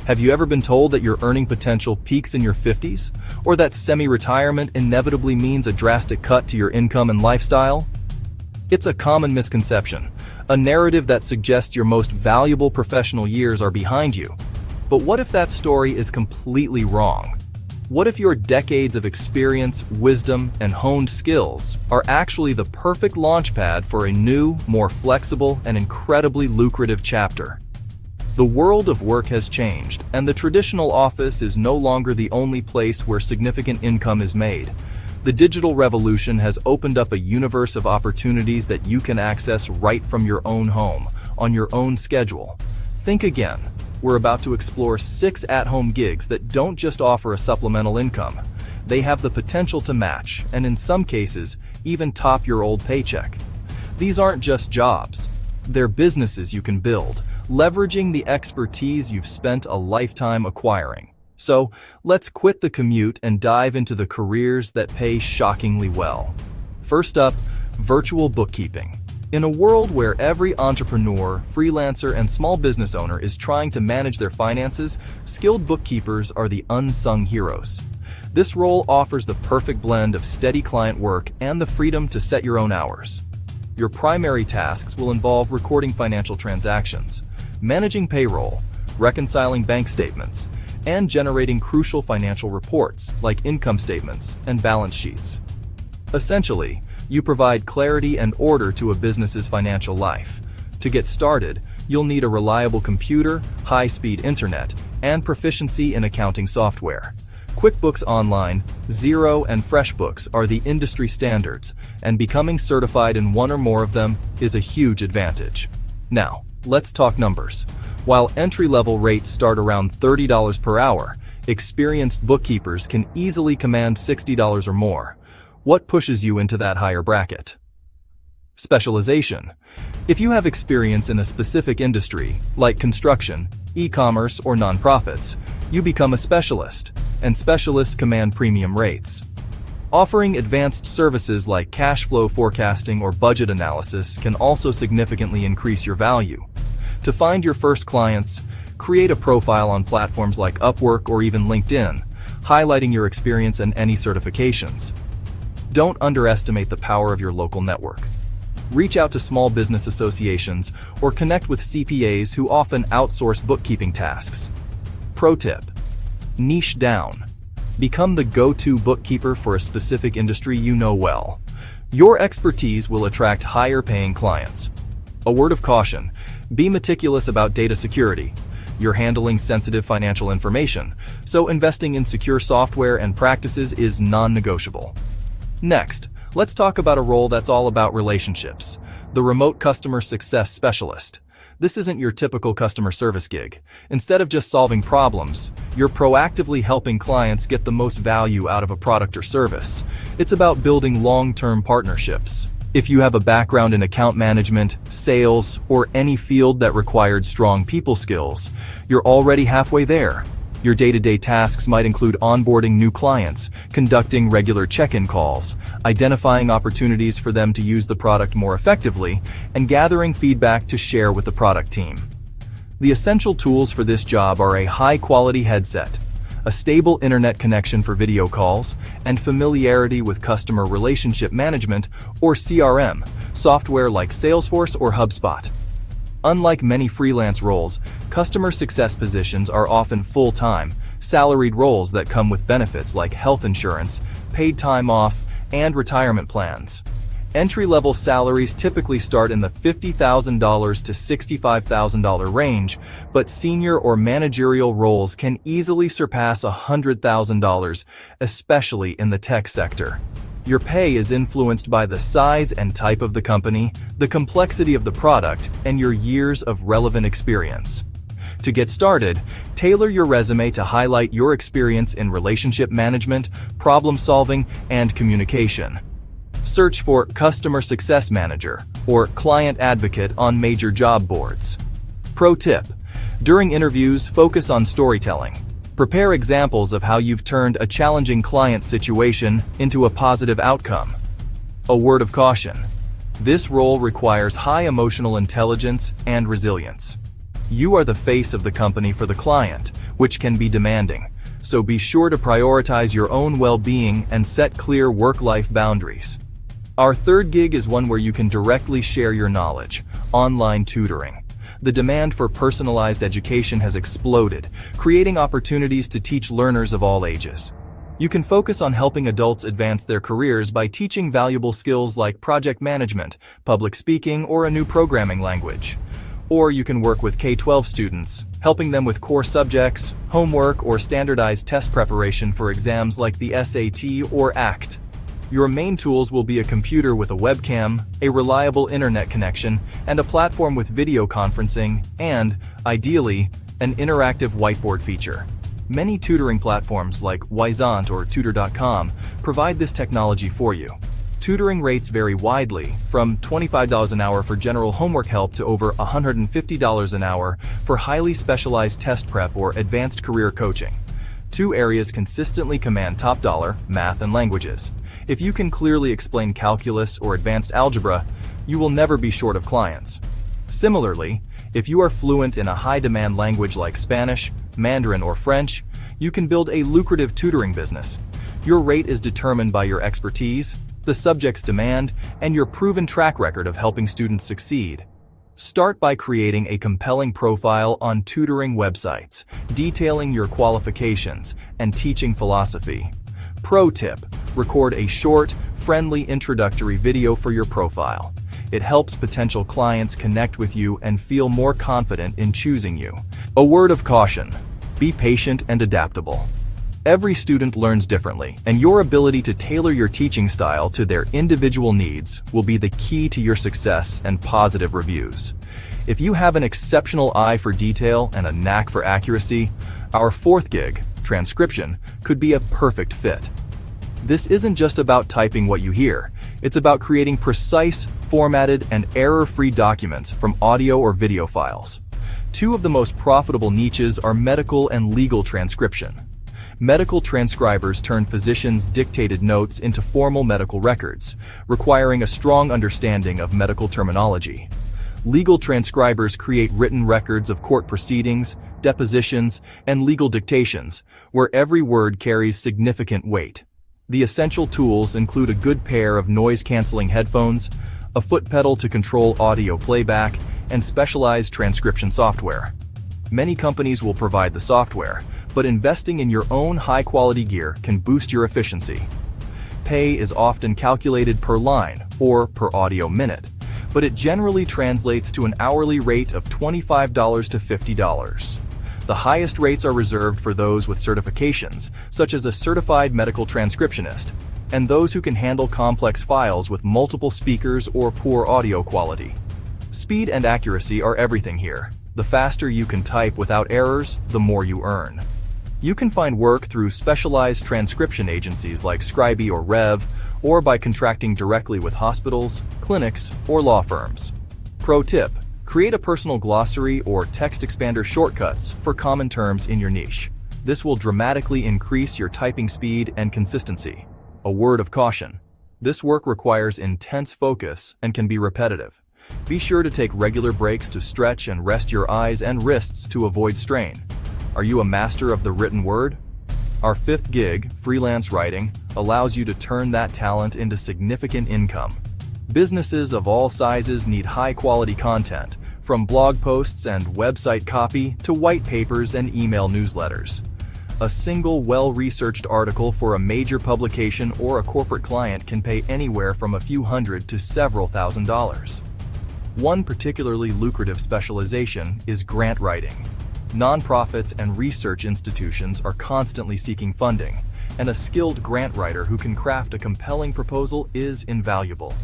Have you ever been told that your earning potential peaks in your 50s? Or that semi-retirement inevitably means a drastic cut to your income and lifestyle? It's a common misconception, a narrative that suggests your most valuable professional years are behind you. But what if that story is completely wrong? What if your decades of experience, wisdom, and honed skills are actually the perfect launchpad for a new, more flexible, and incredibly lucrative chapter? The world of work has changed, and the traditional office is no longer the only place where significant income is made. The digital revolution has opened up a universe of opportunities that you can access right from your own home, on your own schedule. Think again. We're about to explore 6 at-home gigs that don't just offer a supplemental income. They have the potential to match, and in some cases, even top your old paycheck. These aren't just jobs. They're businesses you can build, leveraging the expertise you've spent a lifetime acquiring. So, let's quit the commute and dive into the careers that pay shockingly well. First up, virtual bookkeeping. In a world where every entrepreneur, freelancer, and small business owner is trying to manage their finances, skilled bookkeepers are the unsung heroes. This role offers the perfect blend of steady client work and the freedom to set your own hours. Your primary tasks will involve recording financial transactions, managing payroll, reconciling bank statements, and generating crucial financial reports like income statements and balance sheets. Essentially, you provide clarity and order to a business's financial life. To get started, you'll need a reliable computer, high-speed internet, and proficiency in accounting software. QuickBooks Online, Xero, and FreshBooks are the industry standards, and becoming certified in one or more of them is a huge advantage. Now, let's talk numbers. While entry-level rates start around $30 per hour, experienced bookkeepers can easily command $60 or more. What pushes you into that higher bracket? Specialization. If you have experience in a specific industry, like construction, e-commerce, or nonprofits, you become a specialist, and specialists command premium rates. Offering advanced services like cash flow forecasting or budget analysis can also significantly increase your value. To find your first clients, create a profile on platforms like Upwork or even LinkedIn, highlighting your experience and any certifications. Don't underestimate the power of your local network. Reach out to small business associations or connect with CPAs who often outsource bookkeeping tasks. Pro tip: niche down. Become the go-to bookkeeper for a specific industry you know well. Your expertise will attract higher-paying clients. A word of caution: be meticulous about data security. You're handling sensitive financial information, so investing in secure software and practices is non-negotiable. Next, let's talk about a role that's all about relationships: the remote customer success specialist. This isn't your typical customer service gig. Instead of just solving problems, you're proactively helping clients get the most value out of a product or service. It's about building long-term partnerships. If you have a background in account management, sales, or any field that required strong people skills, you're already halfway there. Your day-to-day tasks might include onboarding new clients, conducting regular check-in calls, identifying opportunities for them to use the product more effectively, and gathering feedback to share with the product team. The essential tools for this job are a high-quality headset, a stable internet connection for video calls, and familiarity with customer relationship management, or CRM, software like Salesforce or HubSpot. Unlike many freelance roles, customer success positions are often full-time, salaried roles that come with benefits like health insurance, paid time off, and retirement plans. Entry-level salaries typically start in the $50,000 to $65,000 range, but senior or managerial roles can easily surpass $100,000, especially in the tech sector. Your pay is influenced by the size and type of the company, the complexity of the product, and your years of relevant experience. To get started, tailor your resume to highlight your experience in relationship management, problem solving, and communication. Search for Customer Success Manager or Client Advocate on major job boards. Pro tip: during interviews, focus on storytelling. Prepare examples of how you've turned a challenging client situation into a positive outcome. A word of caution: this role requires high emotional intelligence and resilience. You are the face of the company for the client, which can be demanding. So be sure to prioritize your own well-being and set clear work-life boundaries. Our third gig is one where you can directly share your knowledge: online tutoring. The demand for personalized education has exploded, creating opportunities to teach learners of all ages. You can focus on helping adults advance their careers by teaching valuable skills like project management, public speaking, or a new programming language. Or you can work with K-12 students, helping them with core subjects, homework, or standardized test preparation for exams like the SAT or ACT. Your main tools will be a computer with a webcam, a reliable internet connection, and a platform with video conferencing, and, ideally, an interactive whiteboard feature. Many tutoring platforms like Wyzant or Tutor.com provide this technology for you. Tutoring rates vary widely, from $25 an hour for general homework help to over $150 an hour for highly specialized test prep or advanced career coaching. Two areas consistently command top dollar: math and languages. If you can clearly explain calculus or advanced algebra, you will never be short of clients. Similarly, if you are fluent in a high-demand language like Spanish, Mandarin, or French, you can build a lucrative tutoring business. Your rate is determined by your expertise, the subject's demand, and your proven track record of helping students succeed. Start by creating a compelling profile on tutoring websites, detailing your qualifications, and teaching philosophy. Pro tip: record a short, friendly introductory video for your profile. It helps potential clients connect with you and feel more confident in choosing you. A word of caution: be patient and adaptable. Every student learns differently, and your ability to tailor your teaching style to their individual needs will be the key to your success and positive reviews. If you have an exceptional eye for detail and a knack for accuracy, our fourth gig, transcription, could be a perfect fit. This isn't just about typing what you hear. It's about creating precise, formatted, and error-free documents from audio or video files. Two of the most profitable niches are medical and legal transcription. Medical transcribers turn physicians' dictated notes into formal medical records, requiring a strong understanding of medical terminology. Legal transcribers create written records of court proceedings, depositions, and legal dictations, where every word carries significant weight. The essential tools include a good pair of noise-canceling headphones, a foot pedal to control audio playback, and specialized transcription software. Many companies will provide the software, but investing in your own high-quality gear can boost your efficiency. Pay is often calculated per line or per audio minute, but it generally translates to an hourly rate of $25 to $50. The highest rates are reserved for those with certifications, such as a certified medical transcriptionist, and those who can handle complex files with multiple speakers or poor audio quality. Speed and accuracy are everything here. The faster you can type without errors, the more you earn. You can find work through specialized transcription agencies like Scribie or Rev, or by contracting directly with hospitals, clinics, or law firms. Pro tip: create a personal glossary or text expander shortcuts for common terms in your niche. This will dramatically increase your typing speed and consistency. A word of caution: this work requires intense focus and can be repetitive. Be sure to take regular breaks to stretch and rest your eyes and wrists to avoid strain. Are you a master of the written word? Our fifth gig, freelance writing, allows you to turn that talent into significant income. Businesses of all sizes need high-quality content, from blog posts and website copy to white papers and email newsletters. A single well-researched article for a major publication or a corporate client can pay anywhere from a few hundred to several $1,000s. One particularly lucrative specialization is grant writing. Nonprofits and research institutions are constantly seeking funding, and a skilled grant writer who can craft a compelling proposal is invaluable.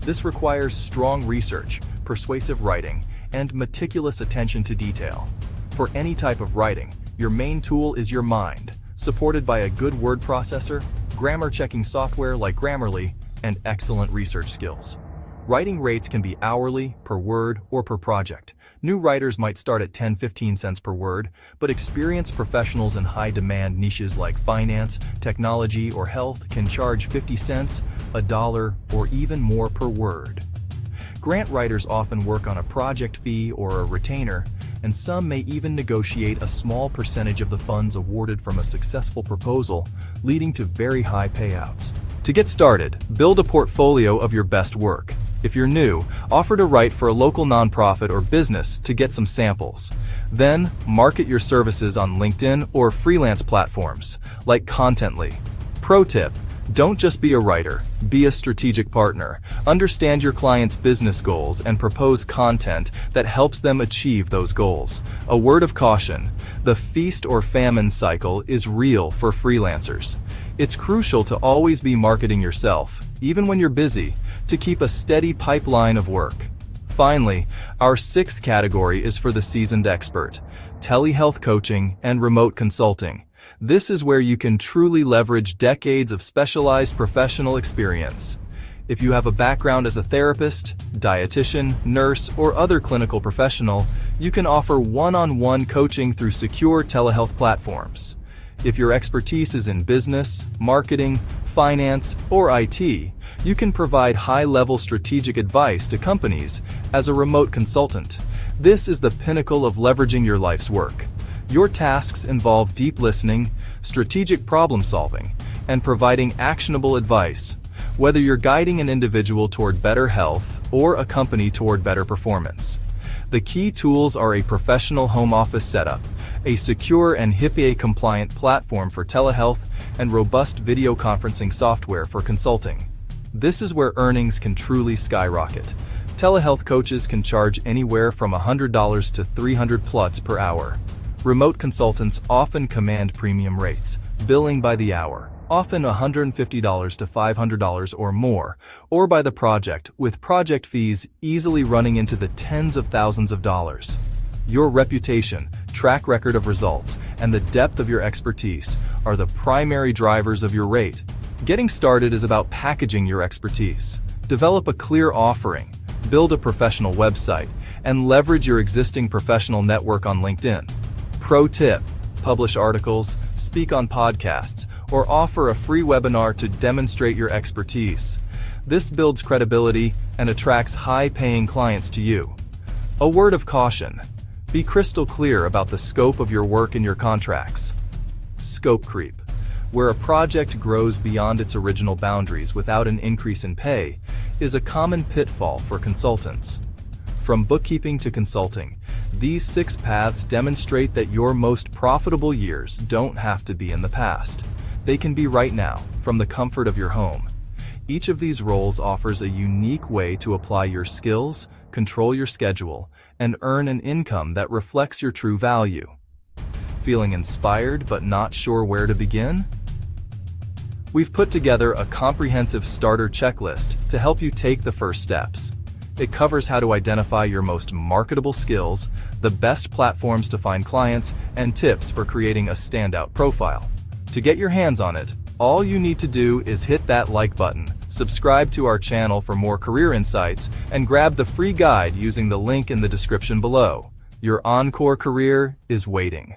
This requires strong research, persuasive writing, and meticulous attention to detail. For any type of writing, your main tool is your mind, supported by a good word processor, grammar-checking software like Grammarly, and excellent research skills. Writing rates can be hourly, per word, or per project. New writers might start at 10-15 cents per word, but experienced professionals in high-demand niches like finance, technology, or health can charge 50 cents, $1, or even more per word. Grant writers often work on a project fee or a retainer, and some may even negotiate a small percentage of the funds awarded from a successful proposal, leading to very high payouts. To get started, build a portfolio of your best work. If you're new, offer to write for a local nonprofit or business to get some samples. Then, market your services on LinkedIn or freelance platforms like Contently. Pro tip: don't just be a writer, be a strategic partner. Understand your client's business goals and propose content that helps them achieve those goals. A word of caution: the feast or famine cycle is real for freelancers. It's crucial to always be marketing yourself, even when you're busy, to keep a steady pipeline of work. Finally, our sixth category is for the seasoned expert: telehealth coaching and remote consulting. This is where you can truly leverage decades of specialized professional experience. If you have a background as a therapist, dietitian, nurse, or other clinical professional, you can offer one-on-one coaching through secure telehealth platforms. If your expertise is in business, marketing, finance, or IT, you can provide high-level strategic advice to companies as a remote consultant. This is the pinnacle of leveraging your life's work. Your tasks involve deep listening, strategic problem-solving, and providing actionable advice, whether you're guiding an individual toward better health or a company toward better performance. The key tools are a professional home office setup, a secure and HIPAA-compliant platform for telehealth, and robust video conferencing software for consulting. This is where earnings can truly skyrocket. Telehealth coaches can charge anywhere from $100 to $300 per hour. Remote consultants often command premium rates, billing by the hour, often $150 to $500 or more, or by the project, with project fees easily running into the tens of thousands of dollars. Your reputation, track record of results, and the depth of your expertise are the primary drivers of your rate. Getting started is about packaging your expertise. Develop a clear offering, build a professional website, and leverage your existing professional network on LinkedIn. Pro tip: publish articles, speak on podcasts, or offer a free webinar to demonstrate your expertise. This builds credibility and attracts high-paying clients to you. A word of caution: be crystal clear about the scope of your work in your contracts. Scope creep: where a project grows beyond its original boundaries without an increase in pay, is a common pitfall for consultants. From bookkeeping to consulting, these 6 paths demonstrate that your most profitable years don't have to be in the past. They can be right now, from the comfort of your home. Each of these roles offers a unique way to apply your skills, control your schedule, and earn an income that reflects your true value. Feeling inspired but not sure where to begin? We've put together a comprehensive starter checklist to help you take the first steps. It covers how to identify your most marketable skills, the best platforms to find clients, and tips for creating a standout profile. To get your hands on it, all you need to do is hit that like button, subscribe to our channel for more career insights, and grab the free guide using the link in the description below. Your encore career is waiting.